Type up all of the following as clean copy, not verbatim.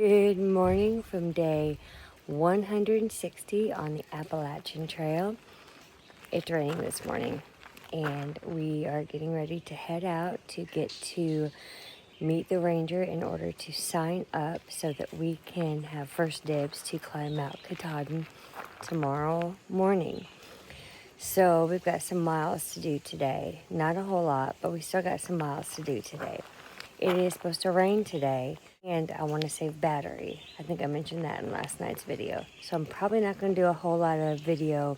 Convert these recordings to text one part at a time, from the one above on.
Good morning from day 160 on the Appalachian Trail. It's raining this morning and we are getting ready to head out to get to meet the ranger in order to sign up so that we can have first dibs to climb Mount Katahdin tomorrow morning. So we've got some miles to do today. Not a whole lot, but we still got some miles to do today. It is supposed to rain today, and I want to save battery. I think I mentioned that in last night's video. So I'm probably not going to do a whole lot of video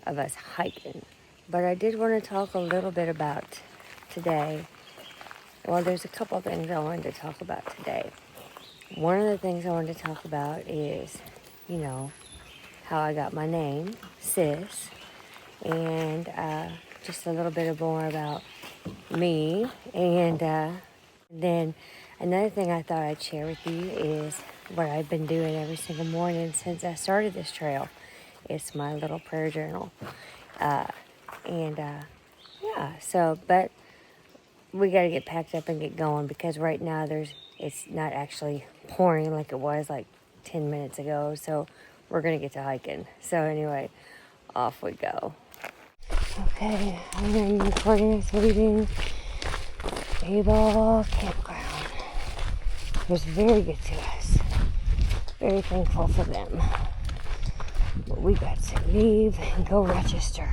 of us hiking. But I did want to talk a little bit about today. Well, there's a couple of things I wanted to talk about today. One of the things I wanted to talk about is, how I got my name, Sis. And just a little bit more about me. And then another thing I thought I'd share with you is what I've been doing every single morning since I started this trail. It's my little prayer journal. But we got to get packed up and get going because right now it's not actually pouring like it was like 10 minutes ago. So we're going to get to hiking. So anyway, off we go. Okay, I'm recording this meeting. Abol Campground. It was very good to us. Very thankful for them. But we got to leave and go register.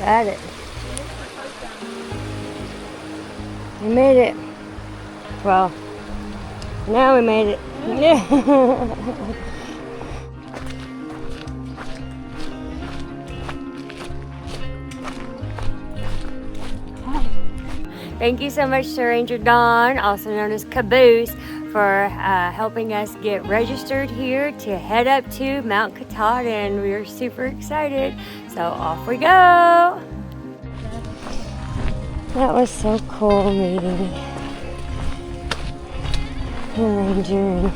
Got it. We made it. Well, now we made it. Thank you so much to Ranger Dawn, also known as Caboose, for helping us get registered here to head up to Mount Katahdin. We are super excited. So off we go. That was so cool meeting the ranger, and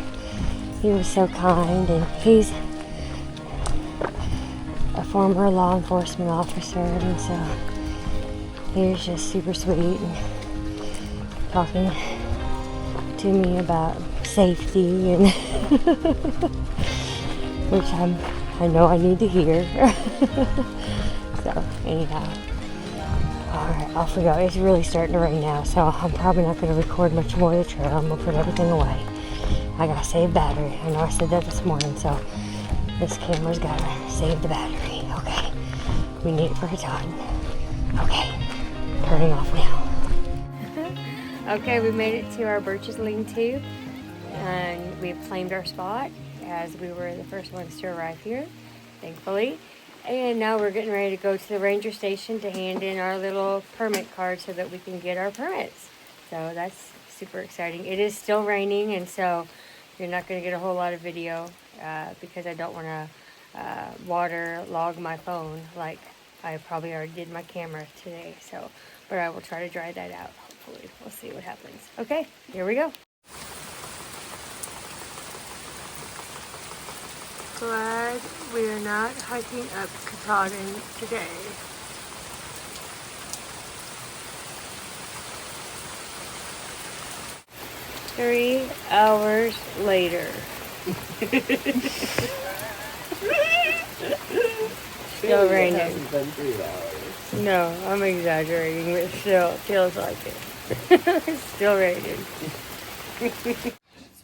he was so kind, and he's a former law enforcement officer, and so he was just super sweet and talking to me about safety and which I know I need to hear. So anyhow, alright, off we go. It's really starting to rain now, so I'm probably not going to record much more of the trail. I'm going to put everything away. I got to save battery. I know I said that this morning, so this camera's got to save the battery. Okay, we need it for Katahdin. Okay, turning off now. Okay, we made it to our Birches lean-to, and we've claimed our spot as we were the first ones to arrive here, thankfully. And now we're getting ready to go to the ranger station to hand in our little permit card so that we can get our permits. So that's super exciting. It is still raining, and so you're not going to get a whole lot of video because I don't want to water log my phone like I probably already did my camera today. So, but I will try to dry that out. Hopefully, we'll see what happens. Okay, here we go. Glad we are not hiking up Katahdin today. Three hours later. Still raining. It hasn't been 3 hours. No, I'm exaggerating, but it still feels like it. It's still raining.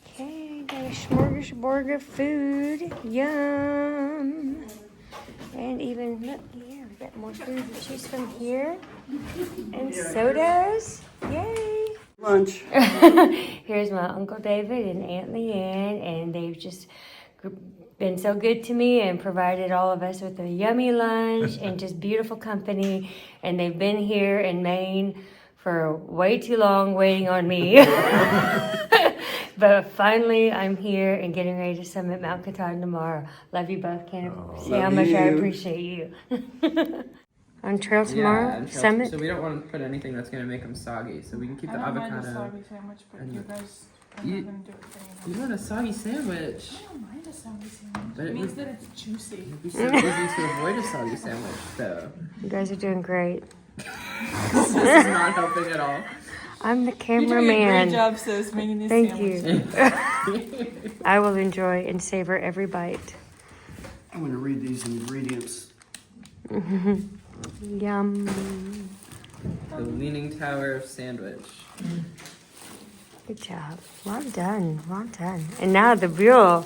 Okay, got a smorgasbord of food. Yum. And even, look here, we got more food to choose from here. And sodas. Yay. Lunch. Here's my Uncle David and Aunt Leanne, and they've just been so good to me and provided all of us with a yummy lunch and just beautiful company. And they've been here in Maine for way too long waiting on me. But finally, I'm here and getting ready to summit Mount Katahdin tomorrow. Love you both. Can't say how much I appreciate you. On trail tomorrow, summit. So we don't want to put anything that's going to make them soggy. So we can keep the avocado. I don't mind a soggy sandwich, but you guys are not going to do it for anyone. You want a soggy sandwich? I don't mind a soggy sandwich. But It means that it's juicy. It'd be so easy to avoid a soggy sandwich, though. You guys are doing great. This is not helping at all. I'm the You're doing a cameraman. great job, sis, making these Thank sandwiches. you. I will enjoy and savor every bite. I'm going to read these ingredients. Yum. The Leaning Tower sandwich. Good job. Well done. Well done. And now the real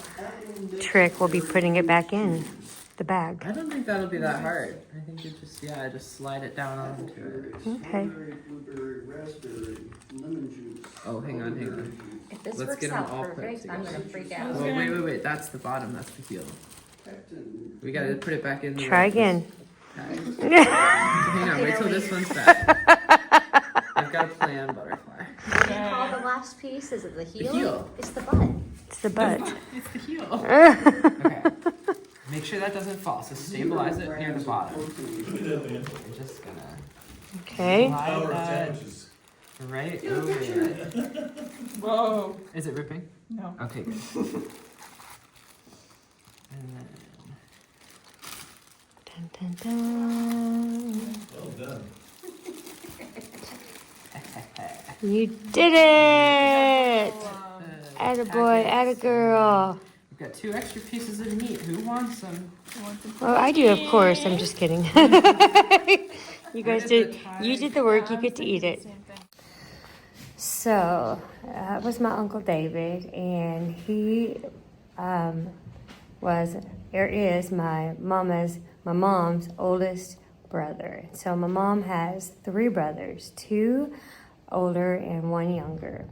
trick will be putting it back in the bag. I don't think that'll be that hard. I think you just slide it down onto it. Okay. Blueberry, raspberry, lemon juice. Oh, hang on. If this Let's get them all put together. I'm going to freak out. Well, wait. That's the bottom. That's the heel. We gotta put it back in. Try again. Okay. Hang on. Wait till this one's back. I've got a plan, butterfly. All the last piece, is it the heel? The heel. It's the butt. It's the butt. It's the heel. Okay. Make sure that doesn't fall. So stabilize it near the bottom. We're just gonna Okay. slide that right over it. Whoa. Is it ripping? No. Okay, good. And then Dun, dun, dun. Well done. You did it! Attaboy, attagirl. we've got 2 extra pieces of meat. Who wants them? Well, I do, of course. I'm just kidding. You guys you did the work. You get to eat it. So, that was my Uncle David, and he is my mom's oldest brother. So my mom has 3 brothers, 2 older and 1 younger.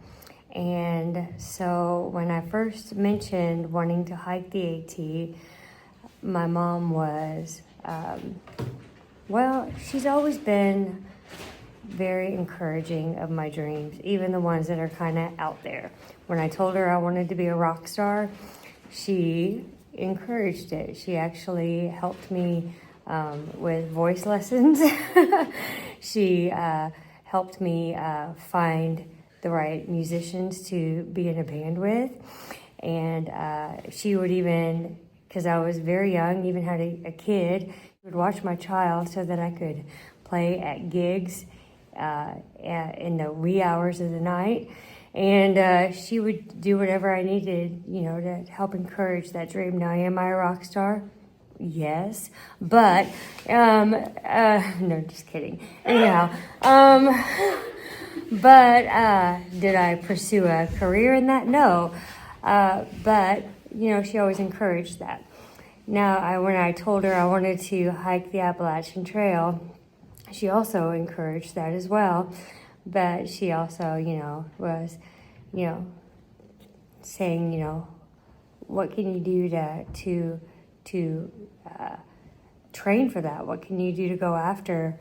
And so when I first mentioned wanting to hike the AT, my mom was, she's always been very encouraging of my dreams, even the ones that are kind of out there. When I told her I wanted to be a rock star, she encouraged it. She actually helped me with voice lessons. She helped me find the right musicians to be in a band with. And she would even, because I was very young, even had a kid, would watch my child so that I could play at gigs in the wee hours of the night. And she would do whatever I needed, to help encourage that dream. Now, am I a rock star? Yes. But, no, just kidding. Anyhow, but did I pursue a career in that? No. But, she always encouraged that. Now, when I told her I wanted to hike the Appalachian Trail, she also encouraged that as well. But she also, was, saying, what can you do to train for that? What can you do to go after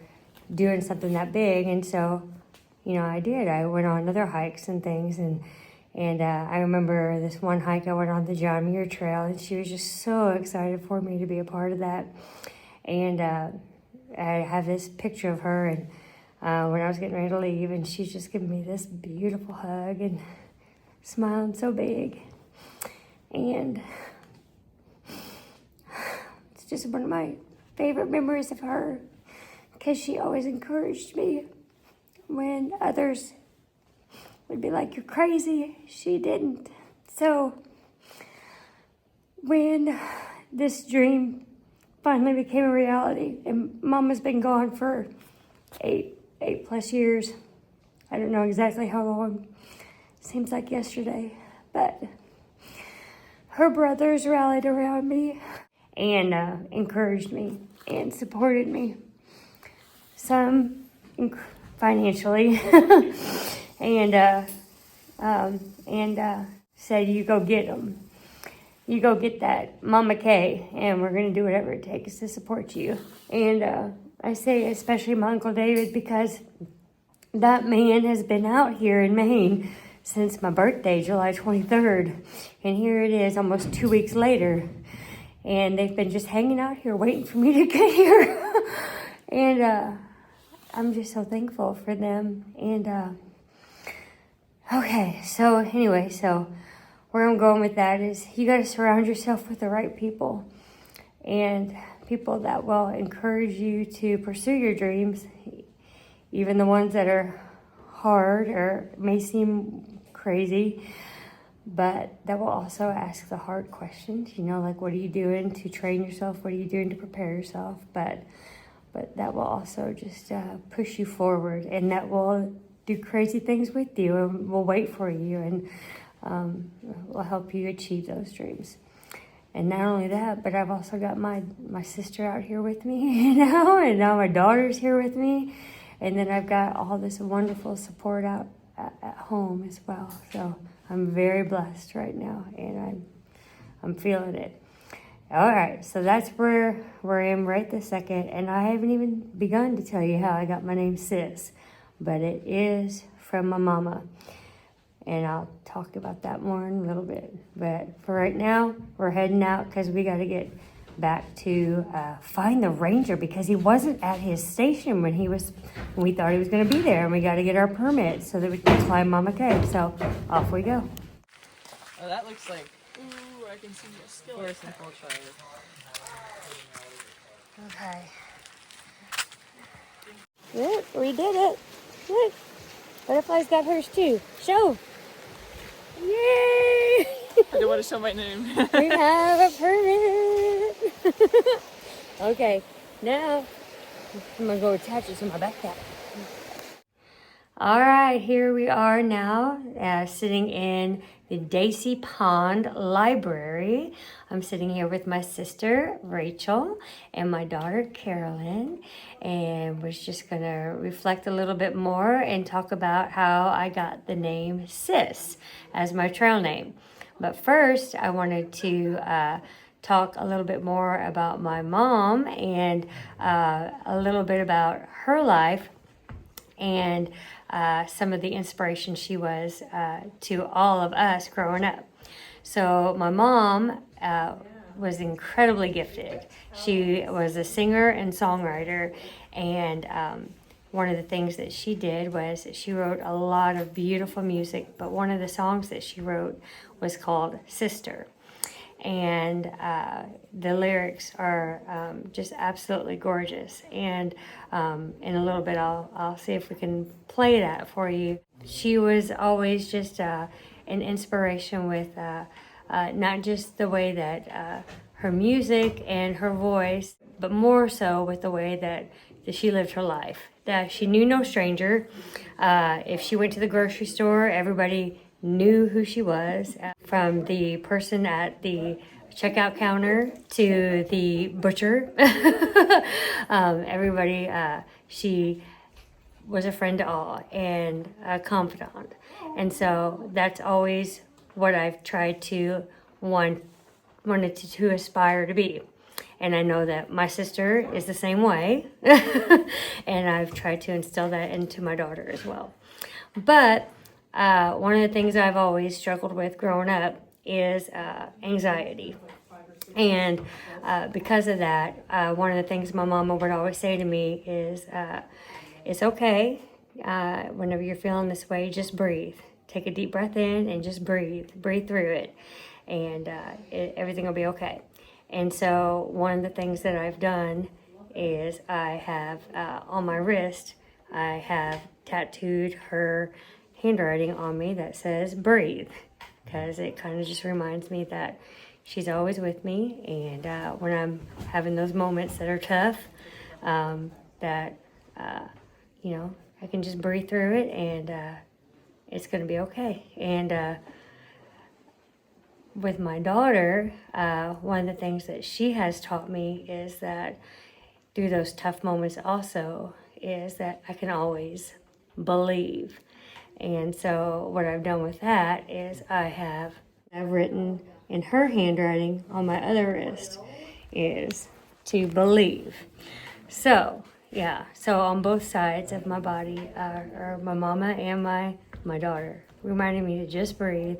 doing something that big? And so, I did. I went on other hikes and things, and I remember this one hike I went on the John Muir Trail, and she was just so excited for me to be a part of that. And I have this picture of her, and when I was getting ready to leave, and she's just giving me this beautiful hug and smiling so big. And it's just one of my favorite memories of her, because she always encouraged me when others would be like, "You're crazy." She didn't. So when this dream finally became a reality, and Mama's been gone for eight plus years. I don't know exactly how long. Seems like yesterday. But her brothers rallied around me and encouraged me and supported me. Some financially and said, "You go get them." you go get that Mama K, and we're going to do whatever it takes to support you. And I say especially my Uncle David, because that man has been out here in Maine since my birthday, July 23rd. And here it is almost 2 weeks later. And they've been just hanging out here waiting for me to get here. And I'm just so thankful for them. And okay, so anyway, so where I'm going with that is you got to surround yourself with the right people. And people that will encourage you to pursue your dreams, even the ones that are hard or may seem crazy, but that will also ask the hard questions, you know, like what are you doing to train yourself? What are you doing to prepare yourself? But that will also just push you forward, and that will do crazy things with you and will wait for you, and will help you achieve those dreams. And not only that, but I've also got my sister out here with me, you know, and now my daughter's here with me. And then I've got all this wonderful support out at home as well. So I'm very blessed right now, and I'm feeling it. All right, so that's where I am right this second. And I haven't even begun to tell you how I got my name Sis, but it is from my mama. And I'll talk about that more in a little bit. But for right now, we're heading out because we got to get back to find the ranger, because he wasn't at his station when we thought he was going to be there. And we got to get our permit so that we can climb Mama K. So off we go. Oh, that looks like Ooh, I can see your skill. horse infiltrated. Okay. Look, we did it. Look, Butterfly's got hers too. Show. Yay! I don't want to show my name. We have a permit. Okay, now I'm gonna go attach it to my backpack. All right, here we are now, sitting in the Dacey Pond Library. I'm sitting here with my sister, Rachel, and my daughter, Carolyn, and we're just gonna reflect a little bit more and talk about how I got the name Sis as my trail name. But first, I wanted to talk a little bit more about my mom and a little bit about her life and some of the inspiration she was to all of us growing up. So my mom was incredibly gifted. She was a singer and songwriter, and one of the things that she did was she wrote a lot of beautiful music, but one of the songs that she wrote was called Sister. And the lyrics are just absolutely gorgeous. And in a little bit, I'll see if we can play that for you. She was always just an inspiration with not just the way that her music and her voice, but more so with the way that she lived her life. That she knew no stranger. If she went to the grocery store, everybody knew who she was, from the person at the checkout counter to the butcher. Everybody, she was a friend to all and a confidant. And so that's always what I've tried to wanted to aspire to be. And I know that my sister is the same way. And I've tried to instill that into my daughter as well. But one of the things I've always struggled with growing up is anxiety. And because of that, one of the things my mama would always say to me is, it's okay. Whenever you're feeling this way, just breathe. Take a deep breath in and just breathe. Breathe through it. And everything will be okay. And so one of the things that I've done is I have on my wrist, I have tattooed her handwriting on me that says breathe, because it kind of just reminds me that she's always with me, and when I'm having those moments that are tough, that you know, I can just breathe through it, and it's going to be okay. And with my daughter, one of the things that she has taught me is that through those tough moments also is that I can always believe. And so what I've done with that is I've written in her handwriting on my other wrist is to believe. So, yeah, so on both sides of my body are my mama and my daughter, reminding me to just breathe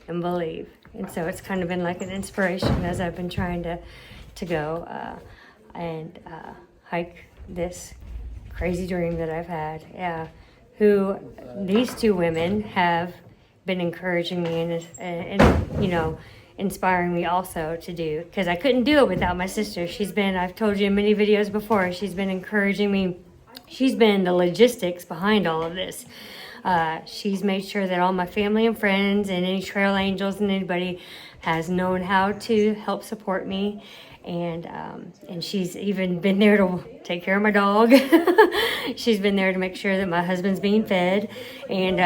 and believe. And so it's kind of been like an inspiration as I've been trying to go and hike this crazy dream that I've had. Yeah, who these two women have been encouraging me and you know, inspiring me also to do, because I couldn't do it without my sister. I've told you in many videos before, she's been encouraging me. She's been the logistics behind all of this. She's made sure that all my family and friends and any trail angels and anybody has known how to help support me. And she's even been there to take care of my dog. She's been there to make sure that my husband's being fed. And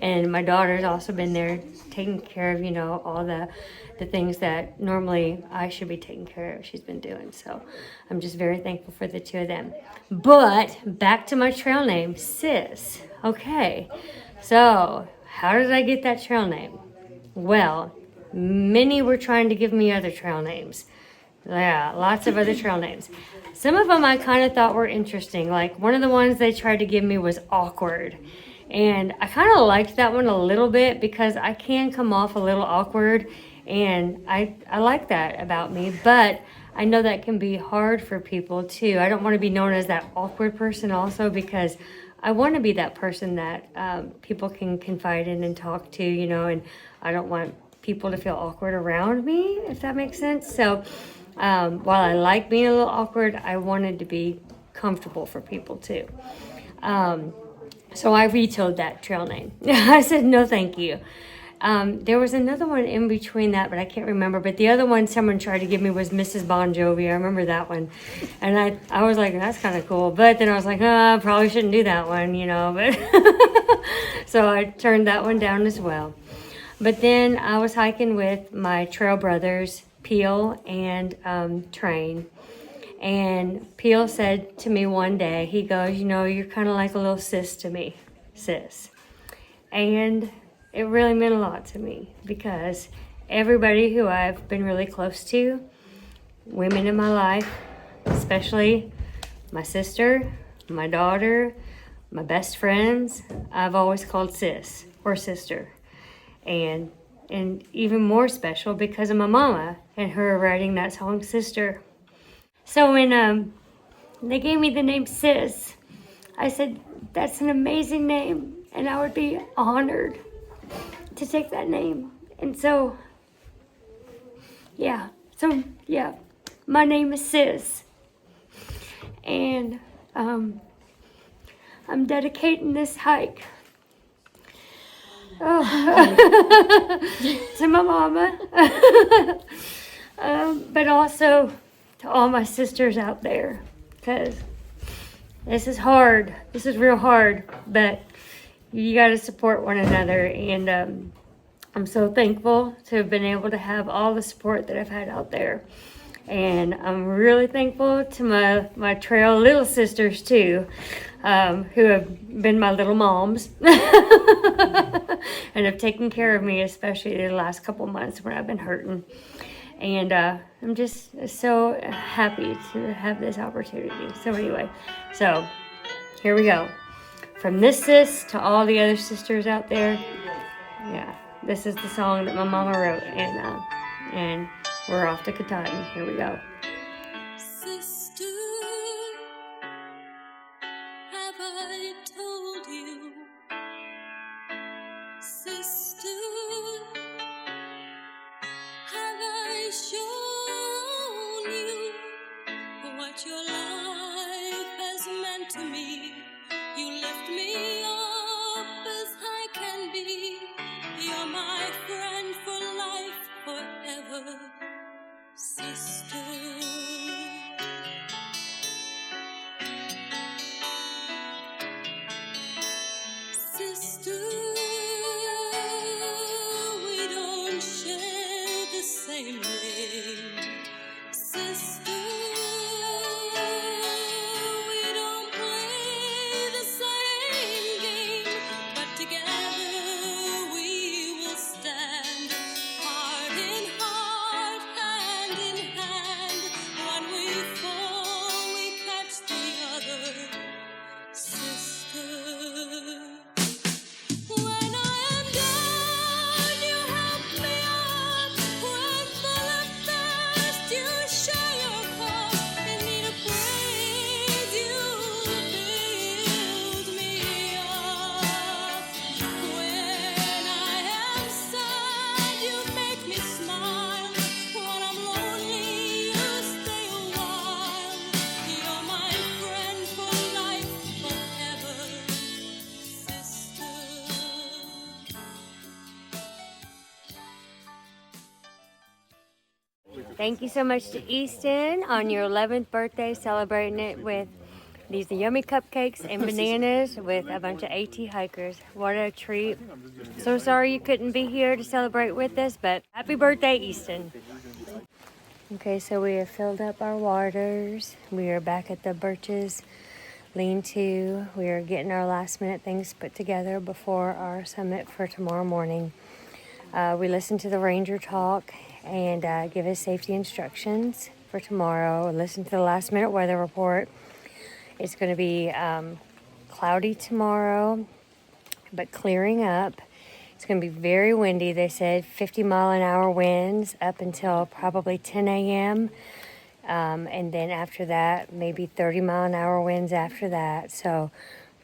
and my daughter's also been there taking care of, you know, all the things that normally I should be taking care of. She's been doing. So I'm just very thankful for the two of them. But back to my trail name, Sis. Okay, so how did I get that trail name? Well, many were trying to give me other trail names. Yeah, lots of other trail names. Some of them I kind of thought were interesting. Like one of the ones they tried to give me was Awkward. And I kind of liked that one a little bit because I can come off a little awkward. And I like that about me. But I know that can be hard for people too. I don't want to be known as that awkward person also, because I want to be that person that people can confide in and talk to, you know, and I don't want people to feel awkward around me, if that makes sense. So while I like being a little awkward, I wanted to be comfortable for people too. So I vetoed that trail name. I said, no, thank you. There was another one in between that, but I can't remember. But the other one someone tried to give me was Mrs. Bon Jovi. I remember that one. And I was like, that's kind of cool. But then I was like, I probably shouldn't do that one, you know. But so I turned that one down as well. But then I was hiking with my trail brothers, Peel and Train. And Peel said to me one day, he goes, you know, you're kind of like a little sis to me, sis. And it really meant a lot to me because everybody who I've been really close to, women in my life, especially my sister, my daughter, my best friends, I've always called sis or sister. And even more special because of my mama and her writing that song, Sister. So when they gave me the name Sis, I said, that's an amazing name, and I would be honored to take that name. And so, yeah, my name is Sis. And I'm dedicating this hike to my mama, but also to all my sisters out there, because this is hard. This is real hard, but you got to support one another. And I'm so thankful to have been able to have all the support that I've had out there. And I'm really thankful to my trail little sisters too, who have been my little moms and have taken care of me, especially the last couple months when I've been hurting. And I'm just so happy to have this opportunity. So anyway, so here we go. From this sis to all the other sisters out there, yeah, this is the song that my mama wrote, and we're off to Katahdin. Here we go. Sister, have I told you? Sister, have I shown you what your life has meant to me? You lift me up as I can be. You're my friend for life, forever. Sister, sister, we don't share the same name. Sister, we don't play the same Thank you so much to Easton on your 11th birthday, celebrating it with these yummy cupcakes and bananas with a bunch of AT hikers. What a treat. So sorry you couldn't be here to celebrate with us, but happy birthday, Easton. Okay, so we have filled up our waters. We are back at the Birches lean-to. We are getting our last minute things put together before our summit for tomorrow morning. We listened to the ranger talk and give us safety instructions for tomorrow. Listen to the last minute weather report. It's going to be cloudy tomorrow, but clearing up. It's going to be very windy. They said 50-mile-an-hour winds up until probably 10 a.m. And then after that, maybe 30-mile-an-hour winds after that. So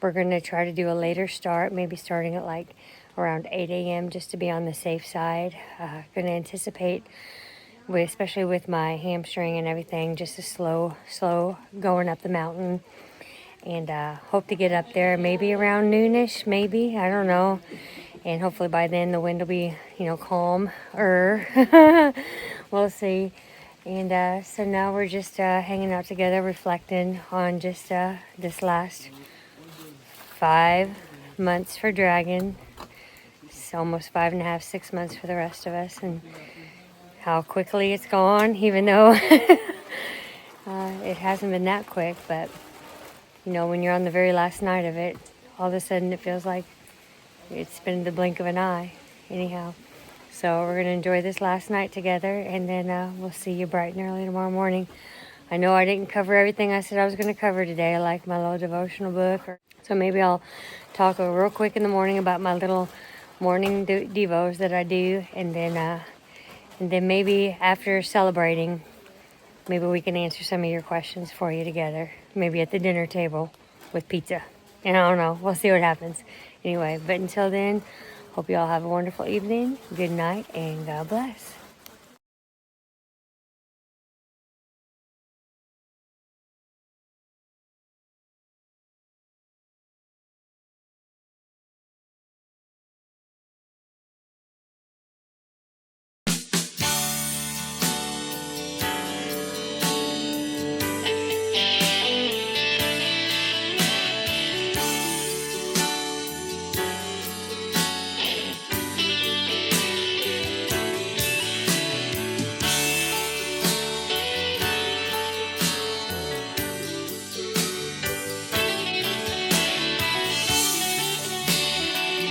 we're going to try to do a later start, maybe starting at like around 8 a.m. just to be on the safe side. Going to anticipate, especially with my hamstring and everything, just a slow going up the mountain. And hope to get up there maybe around noonish, maybe, I don't know. And hopefully by then the wind will be, calmer. We'll see. And so now we're just hanging out together, reflecting on just this last 5 months for Dragon. It's almost 5.5, 6 months for the rest of us, and how quickly it's gone, even though it hasn't been that quick. But when you're on the very last night of it, all of a sudden it feels like it's been the blink of an eye. Anyhow, so we're going to enjoy this last night together, and then we'll see you bright and early tomorrow morning. I know I didn't cover everything I said I was going to cover today, like my little devotional book. So maybe I'll talk real quick in the morning about my little morning devos that I do, and then maybe after celebrating, maybe we can answer some of your questions for you together. Maybe at the dinner table with pizza. And I don't know. We'll see what happens. Anyway, but until then, hope you all have a wonderful evening. Good night, and God bless.